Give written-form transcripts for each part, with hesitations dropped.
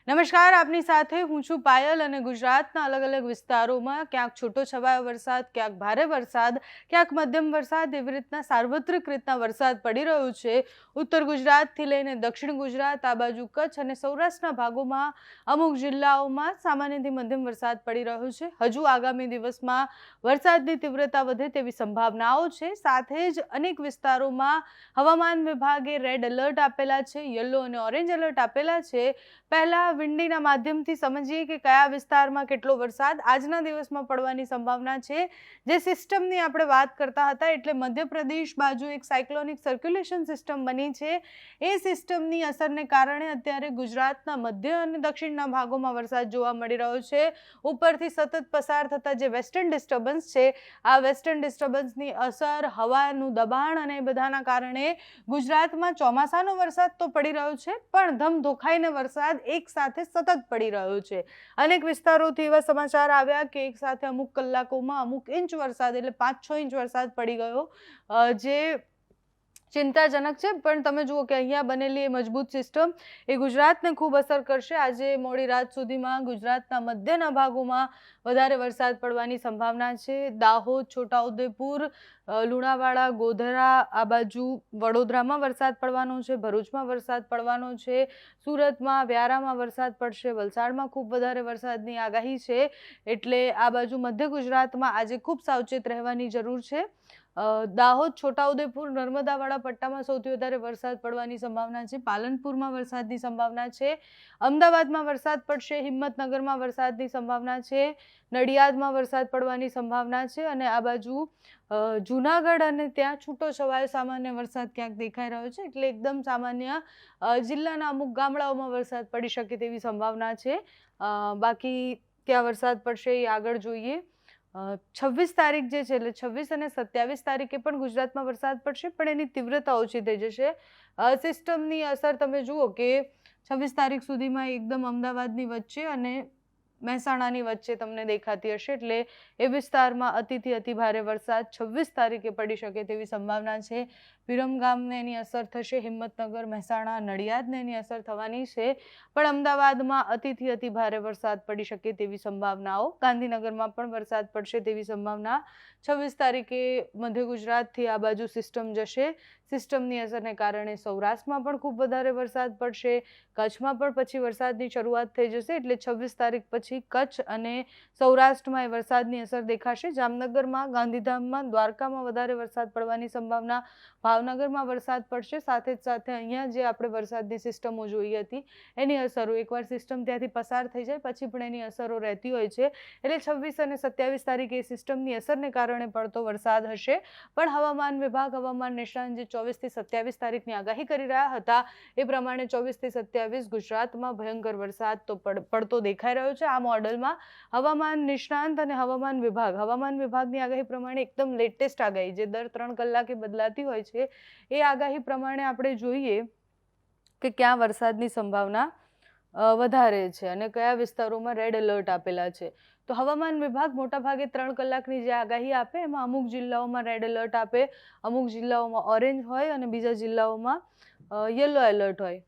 નમસ્કાર, આપની સાથે હું છું પાયલ અને ગુજરાતના અલગ અલગ વિસ્તારોમાં ક્યાંક છૂટો છવાયો વરસાદ, ક્યાંક ભારે વરસાદ, ક્યાંક મધ્યમ વરસાદ, એવી રીતના સાર્વત્રિક રીતના વરસાદ પડી રહ્યો છે. ઉત્તર ગુજરાતથી લઈને દક્ષિણ ગુજરાત, આ બાજુ કચ્છ અને સૌરાષ્ટ્રના ભાગોમાં અમુક જિલ્લાઓમાં સામાન્યથી મધ્યમ વરસાદ પડી રહ્યો છે. હજુ આગામી દિવસમાં વરસાદની તીવ્રતા વધે તેવી સંભાવનાઓ છે. સાથે જ અનેક વિસ્તારોમાં હવામાન વિભાગે રેડ એલર્ટ આપેલા છે, યલો અને ઓરેન્જ એલર્ટ આપેલા છે. પહેલા વિંડીના માધ્યમથી સમજીએ કે કયા વિસ્તારમાં કેટલો વરસાદ આજના દિવસમાં પડવાની સંભાવના છે. જે સિસ્ટમની આપણે વાત કરતા હતા, એટલે મધ્યપ્રદેશ બાજુ એક સાયક્લોનિક સર્ક્યુલેશન સિસ્ટમ બની છે. એ સિસ્ટમની અસરને કારણે અત્યારે ગુજરાતના મધ્ય અને દક્ષિણના ભાગોમાં વરસાદ જોવા મળી રહ્યો છે. ઉપરથી સતત પસાર થતા જે વેસ્ટર્ન ડિસ્ટર્બન્સ છે, આ વેસ્ટર્ન ડિસ્ટર્બન્સની અસર, હવાનું દબાણ અને બધાના કારણે ગુજરાતમાં ચોમાસાનો વરસાદ તો પડી રહ્યો છે, પણ ધમધોખાઈને વરસાદ એક સાથે સતત પડી રહ્યો છે. અનેક વિસ્તારોથી એવા સમાચાર આવ્યા કે એક સાથે અમુક કલાકોમાં અમુક ઇંચ વરસાદ, એટલે 5-6 ઇંચ વરસાદ પડી ગયો, જે ચિંતાજનક છે. પણ તમે જુઓ કે અહીંયા બનેલી એ મજબૂત સિસ્ટમ એ ગુજરાતને ખૂબ અસર કરશે. આજે મોડી રાત સુધીમાં ગુજરાતના મધ્યના ભાગોમાં વધારે વરસાદ પડવાની સંભાવના છે. દાહોદ, છોટાઉદેપુર, લુણાવાડા, ગોધરા, આ બાજુ વડોદરામાં વરસાદ પડવાનો છે, ભરૂચમાં વરસાદ પડવાનો છે, સુરતમાં, વ્યારામાં વરસાદ પડશે, વલસાડમાં ખૂબ વધારે વરસાદની આગાહી છે. એટલે આ બાજુ મધ્ય ગુજરાતમાં આજે ખૂબ સાવચેત રહેવાની જરૂર છે. દાહોદ, છોટાઉદેપુર, નર્મદાવાળા પટ્ટામાં સૌથી વધારે વરસાદ પડવાની સંભાવના છે. પાલનપુરમાં વરસાદની સંભાવના છે. અમદાવાદમાં વરસાદ પડશે, હિંમતનગરમાં વરસાદની સંભાવના છે, નડિયાદમાં વરસાદ પડવાની સંભાવના છે. અને આ બાજુ જૂનાગઢ અને ત્યાં છૂટો છવાયો સામાન્ય વરસાદ ક્યાંક દેખાઈ રહ્યો છે. એટલે એકદમ સામાન્ય જિલ્લાના અમુક ગામડાઓમાં વરસાદ પડી શકે તેવી સંભાવના છે. બાકી ક્યાં વરસાદ પડશે એ આગળ જોઈએ. 26 તારીખ જે છે, એટલે 26 અને 27 તારીખે પણ ગુજરાતમાં વરસાદ પડશે, પણ એની તીવ્રતા ઓછી થઈ જશે. સિસ્ટમની અસર તમે જુઓ કે 26 તારીખ સુધીમાં એકદમ અમદાવાદની વચ્ચે અને મહેસાણાની વચ્ચે તમને દેખાતી હશે. એટલે એ વિસ્તારમાં અતિથી અતિ ભારે વરસાદ 26 તારીખે પડી શકે તેવી સંભાવના છે. વિરમગામને એની અસર થશે, હિંમતનગર, મહેસાણા, નડિયાદને એની અસર થવાની છે. પણ અમદાવાદમાં અતિથી અતિ ભારે વરસાદ પડી શકે તેવી સંભાવનાઓ, ગાંધીનગરમાં પણ વરસાદ પડશે તેવી સંભાવના. 26 તારીખે મધ્ય ગુજરાતથી આ બાજુ સિસ્ટમ જશે. સિસ્ટમની અસરને કારણે સૌરાષ્ટ્રમાં પણ ખૂબ વધારે વરસાદ પડશે, કચ્છમાં પણ પછી વરસાદની શરૂઆત થઈ જશે. એટલે 26 તારીખ પછી કચ્છ અને સૌરાષ્ટ્રમાં એ વરસાદની અસર દેખાશે. જામનગરમાં, ગાંધીધામમાં, દ્વારકામાં વધારે વરસાદ પડવાની સંભાવના, ભાવનગરમાં વરસાદ પડશે. સાથે જ સાથે અહીંયા જે આપણે વરસાદની સિસ્ટમો જોઈ હતી એની અસરો, એકવાર સિસ્ટમ ત્યાંથી પસાર થઈ જાય પછી પણ એની અસરો રહેતી હોય છે. એટલે 26 અને 27 તારીખે એ સિસ્ટમની અસરને કારણે પડતો વરસાદ હશે. પણ હવામાન વિભાગ, હવામાન નિષ્ણાંત જે 24 થી 27 તારીખની આગાહી કરી રહ્યા હતા, એ પ્રમાણે 24 થી 27 ગુજરાતમાં ભયંકર વરસાદ તો પડતો દેખાઈ રહ્યો છે. આ મોડલમાં હવામાન નિષ્ણાંત અને હવામાન વિભાગની આગાહી પ્રમાણે એકદમ લેટેસ્ટ આગાહી, જે દર 3 કલાકે બદલાતી હોય છે, એ આગાહી પ્રમાણે આપણે જોઈએ કે ક્યાં વરસાદની સંભાવના વધારે છે અને કયા વિસ્તારોમાં રેડ એલર્ટ આપેલા છે. તો હવામાન વિભાગ મોટાભાગે 3 કલાકની જે આગાહી આપે, એમાં અમુક જિલ્લાઓમાં રેડ એલર્ટ આપે, અમુક જિલ્લાઓમાં ઓરેન્જ હોય અને બીજા જિલ્લાઓમાં યલો એલર્ટ હોય.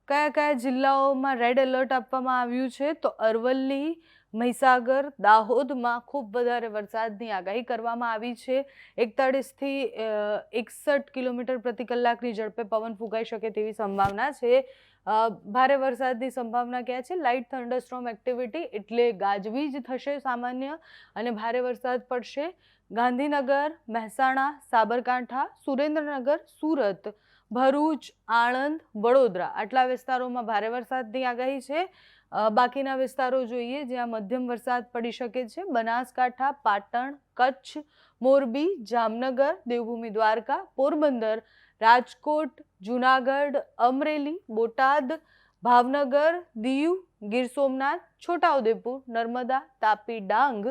કયા કયા જિલ્લાઓમાં રેડ એલર્ટ આપવામાં આવ્યું છે? તો અરવલ્લી, મહીસાગર, દાહોદમાં ખૂબ વધારે વરસાદની આગાહી કરવામાં આવી છે. 41 થી 61 કિલોમીટર પ્રતિ કલાકની ઝડપે પવન ફૂંકાઈ શકે તેવી સંભાવના છે. ભારે વરસાદની સંભાવના ક્યાં છે? લાઇટ થંડરસ્ટોર્મ એક્ટિવિટી, એટલે ગાજવીજ થશે સામાન્ય અને ભારે વરસાદ પડશે. ગાંધીનગર, મહેસાણા, સાબરકાંઠા, સુરેન્દ્રનગર, સુરત, ભરૂચ, આણંદ, વડોદરા, આટલા વિસ્તારોમાં ભારે વરસાદની આગાહી છે. બાકીના વિસ્તારો જોઈએ જ્યાં મધ્યમ વરસાદ પડી શકે છે: બનાસકાંઠા, પાટણ, કચ્છ, મોરબી, જામનગર, દેવભૂમિ દ્વારકા, પોરબંદર, રાજકોટ, જૂનાગઢ, અમરેલી, બોટાદ, ભાવનગર, દીવ, ગીર સોમનાથ, છોટાઉદેપુર, નર્મદા, તાપી, ડાંગ,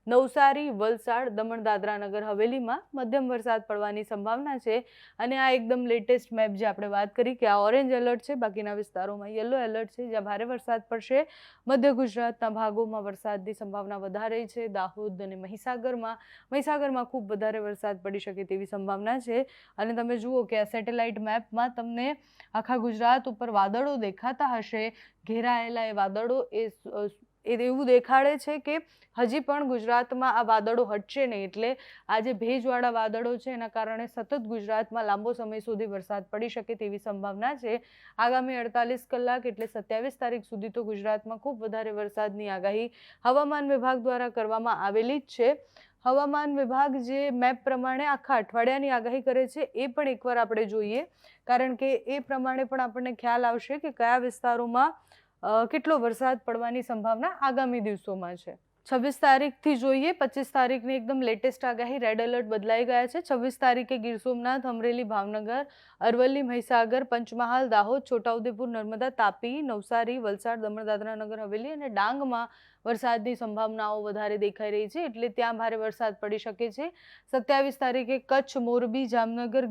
નવસારી, વલસાડ, દમણ, દાદરા, નગર હવેલીમાં મધ્યમ વરસાદ પડવાની સંભાવના છે. અને આ એકદમ લેટેસ્ટ મેપ જે આપણે વાત કરી કે આ ઓરેન્જ એલર્ટ છે, બાકીના વિસ્તારોમાં યલો એલર્ટ છે, જ્યાં ભારે વરસાદ પડશે. મધ્ય ગુજરાતના ભાગોમાં વરસાદની સંભાવના વધારે છે. દાહોદ અને મહીસાગરમાં ખૂબ વધારે વરસાદ પડી શકે તેવી સંભાવના છે. અને તમે જુઓ કે આ સેટેલાઇટ મેપમાં તમને આખા ગુજરાત ઉપર વાદળો દેખાતા હશે. ઘેરાયેલા એ વાદળો એવું દેખાડે છે કે હજી પણ ગુજરાતમાં આ વાદળો હટશે નહીં. એટલે આ જે ભેજવાળા વાદળો છે એના કારણે સતત ગુજરાતમાં લાંબો સમય સુધી વરસાદ પડી શકે તેવી સંભાવના છે. આગામી 48 કલાક એટલે 27 તારીખ સુધી તો ગુજરાતમાં ખૂબ વધારે વરસાદની આગાહી હવામાન વિભાગ દ્વારા કરવામાં આવેલી જ છે. હવામાન વિભાગ જે મેપ પ્રમાણે આખા અઠવાડિયાની આગાહી કરે છે એ પણ એકવાર આપણે જોઈએ, કારણ કે એ પ્રમાણે પણ આપણને ખ્યાલ આવશે કે કયા વિસ્તારોમાં કેટલો વરસાદ પડવાની સંભાવના આગામી દિવસોમાં છે. 26 તારીખથી જોઈએ. 25 તારીખની એકદમ લેટેસ્ટ આગાહી, રેડ એલર્ટ બદલાઈ ગયા છે. 26 તારીખે ગીર સોમનાથ, અમરેલી, ભાવનગર, અરવલ્લી, મહીસાગર, પંચમહાલ, દાહોદ, છોટાઉદેપુર, નર્મદા, તાપી, નવસારી, વલસાડ, દમણ, દાદરા, નગર હવેલી અને ડાંગમાં વરસાદની સંભાવનાઓ વધારે દેખાઈ રહી છે. એટલે ત્યાં ભારે વરસાદ પડી શકે છે. 27 તારીખે કચ્છ, મોરબી, જામનગર,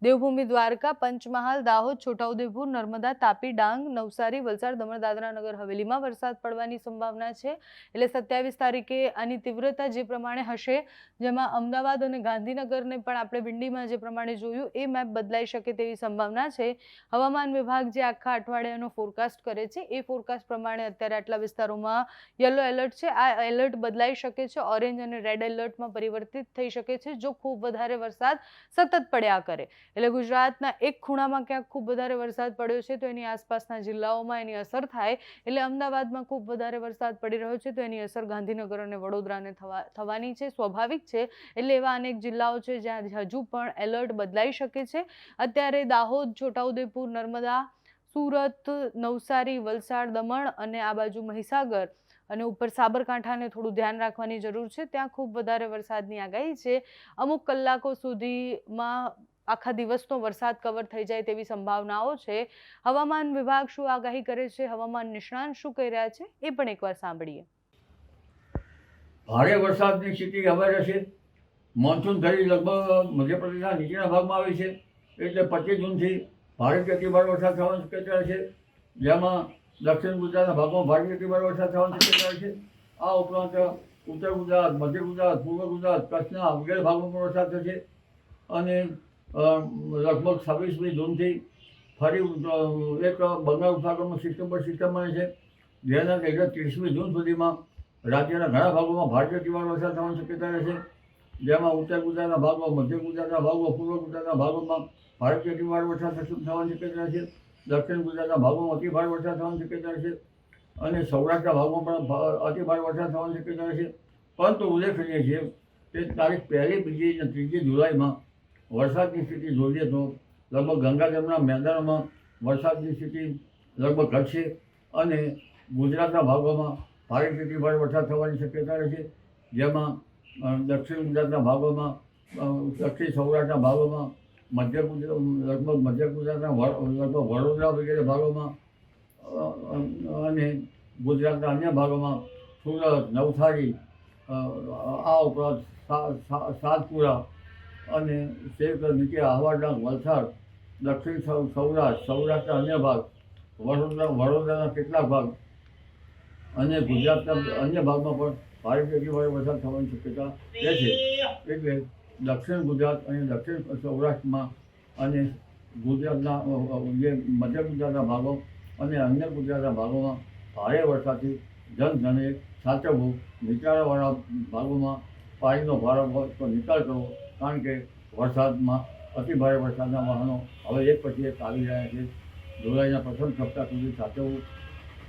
દેવભૂમિ દ્વારકા, પંચમહાલ, દાહોદ, છોટાઉદેપુર, નર્મદા, તાપી, ડાંગ, નવસારી, વલસાડ, દમણ, દાદરા, નગર હવેલીમાં વરસાદ પડવાની સંભાવના છે. એટલે 27 તારીખે આની તીવ્રતા જે પ્રમાણે હશે, જેમાં અમદાવાદ અને ગાંધીનગરને પણ આપણે વિંડીમાં જે પ્રમાણે જોયું એ મેપ બદલાઈ શકે તેવી સંભાવના છે. હવામાન વિભાગ જે આખા અઠવાડિયાનો ફોરકાસ્ટ કરે છે એ ફોરકાસ્ટ પ્રમાણે અત્યારે આટલા વિસ્તારોમાં યલો એલર્ટ છે. આ એલર્ટ બદલાઈ શકે છે, ઓરેન્જ અને રેડ એલર્ટમાં પરિવર્તિત થઈ શકે છે જો ખૂબ વધારે વરસાદ સતત પડ્યા કરે. એટલે ગુજરાતના એક ખૂણામાં ક્યાંક ખૂબ વધારે વરસાદ પડ્યો છે તો એની આસપાસના જિલ્લાઓમાં એની અસર થાય. એટલે અમદાવાદમાં ખૂબ વધારે વરસાદ પડી રહ્યો છે તો એની અસર ગાંધીનગર અને વડોદરાને થવાની છે, સ્વાભાવિક છે. એટલે એવા અનેક જિલ્લાઓ છે જ્યાં હજુ પણ એલર્ટ બદલાઈ શકે છે. અત્યારે દાહોદ, છોટાઉદેપુર, નર્મદા, સુરત, નવસારી, વલસાડ, દમણ અને આ બાજુ મહીસાગર અને ઉપર સાબરકાંઠાને થોડું ધ્યાન રાખવાની જરૂર છે. ત્યાં ખૂબ વધારે વરસાદની આગાહી છે. અમુક કલાકો સુધીમાં આખા દિવસનો વરસાદ કવર થઈ જાય તેવી સંભાવનાઓ છે. હવામાન વિભાગ શું આગાહી કરે છે, હવામાન નિષ્ણાંત શું કહી રહ્યા છે એ પણ એકવાર સાંભળીએ. ભારે વરસાદની સ્થિતિ હવે રહેશે. મોન્સૂન ઘડી લગભગ મધ્યપ્રદેશના નીચેના ભાગમાં આવી છે. એટલે 25 જૂનથી ભારેથી અતિભારે વરસાદ થવાની શક્યતા છે. જેમાં દક્ષિણ ગુજરાતના ભાગમાં ભારેથી અતિભારે વરસાદ થવાની શક્યતા છે. આ ઉપરાંત ઉત્તર ગુજરાત, મધ્ય ગુજરાત, પૂર્વ ગુજરાત, કચ્છના વગેરે ભાગમાં પણ વરસાદ થશે. અને લગભગ 26મી જૂનથી ફરી એક બંગાળ ઉપસાગરમાં સિસ્ટમ બને છે. જેના લીધે 30મી જૂન સુધીમાં રાજ્યના ઘણા ભાગોમાં ભારેથી અતિભારે વરસાદ થવાની શક્યતા રહેશે. જેમાં ઉત્તર ગુજરાતના ભાગો, મધ્ય ગુજરાતના ભાગો, પૂર્વ ગુજરાતના ભાગોમાં ભારેથી અતિભારે વરસાદ થવાની શક્યતા છે. દક્ષિણ ગુજરાતના ભાગોમાં અતિભારે વરસાદ થવાની શક્યતા છે. અને સૌરાષ્ટ્રના ભાગોમાં પણ અતિભારે વરસાદ થવાની શક્યતા છે. પરંતુ ઉલ્લેખનીય છે કે તારીખ 1, 2 અને 3 જુલાઈમાં વરસાદની સ્થિતિ જોઈએ તો લગભગ ગંગા જમના મેદાનોમાં વરસાદની સ્થિતિ લગભગ ઘટશે. અને ગુજરાતના ભાગોમાં ભારેથી અતિભારે વરસાદ થવાની શક્યતા રહેશે. જેમાં દક્ષિણ ગુજરાતના ભાગોમાં, દક્ષિણ સૌરાષ્ટ્રના ભાગોમાં, લગભગ મધ્ય ગુજરાતના લગભગ વડોદરા વગેરે ભાગોમાં અને ગુજરાતના અન્ય ભાગોમાં સુરત, નવસારી, આ ઉપરાંત સાતપુરા અને શેખ નીચે આહવાડાંગ, વલસાડ, દક્ષિણ સૌરાષ્ટ્રના અન્ય ભાગ, વડોદરાના કેટલાક ભાગ અને ગુજરાતના અન્ય ભાગમાં પણ ભારેથી અતિભારે વરસાદ થવાની શક્યતા રહેશે. એટલે દક્ષિણ ગુજરાત અને દક્ષિણ સૌરાષ્ટ્રમાં અને ગુજરાતના જે મધ્ય ગુજરાતના ભાગો અને અન્ય ગુજરાતના ભાગોમાં ભારે વરસાદથી જનધને સાચવવું. નીચાણવાળા ભાગોમાં પાણીનો ભારો હોય તો નિકાલ કરવો, કારણ કે વરસાદમાં અતિભારે વરસાદના વાહનો હવે એક પછી એક આવી રહ્યા છે. જુલાઈના પ્રથમ સપ્તાહ સુધી સાચવવું.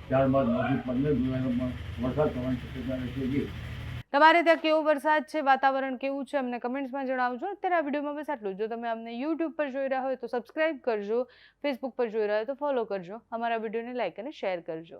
ત્યારબાદ 15 જુલાઈમાં વરસાદ થવાની શક્યતા રહેશે. તમારે ત્યાં કેવો વરસાદ છે, વાતાવરણ કેવું છે અમને કમેન્ટ્સમાં જણાવજો. અત્યારે આ વિડીયોમાં બસ આટલું. જો તમે અમને યુટ્યુબ પર જોઈ રહ્યા હોય તો સબસ્ક્રાઇબ કરજો, ફેસબુક પર જોઈ રહ્યા હોય તો ફોલો કરજો, અમારા વિડીયોને લાઇક અને શેર કરજો.